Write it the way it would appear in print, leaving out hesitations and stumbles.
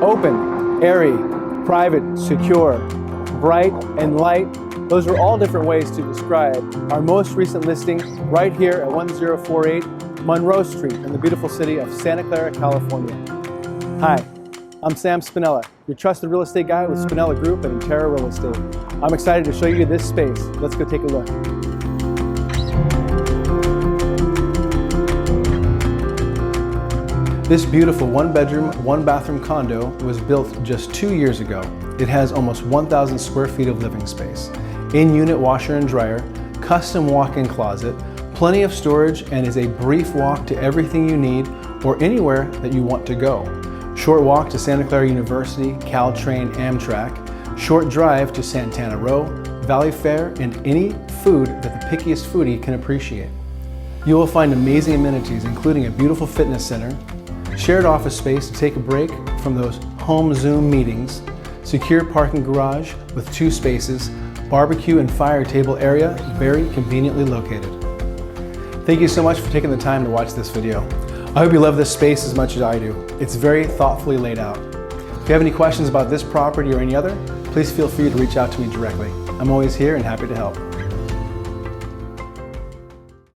Open, airy, private, secure, bright, and light. Those are all different ways to describe our most recent listing right here at 1048 Monroe Street in the beautiful city of Santa Clara, California. Hi, I'm Sam Spinella, your trusted real estate guy with Spinella Group and Terra Real Estate. I'm excited to show you this space. Let's go take a look. This beautiful one-bedroom, one-bathroom condo was built just 2 years ago. It has almost 1,000 square feet of living space, in-unit washer and dryer, custom walk-in closet, plenty of storage, and is a brief walk to everything you need or anywhere that you want to go. Short walk to Santa Clara University, Caltrain, Amtrak, short drive to Santana Row, Valley Fair, and any food that the pickiest foodie can appreciate. You will find amazing amenities including a beautiful fitness center, shared office space to take a break from those home Zoom meetings, secure parking garage with 2 spaces, barbecue and fire table area very conveniently located. Thank you so much for taking the time to watch this video. I hope you love this space as much as I do. It's very thoughtfully laid out. If you have any questions about this property or any other, please feel free to reach out to me directly. I'm always here and happy to help.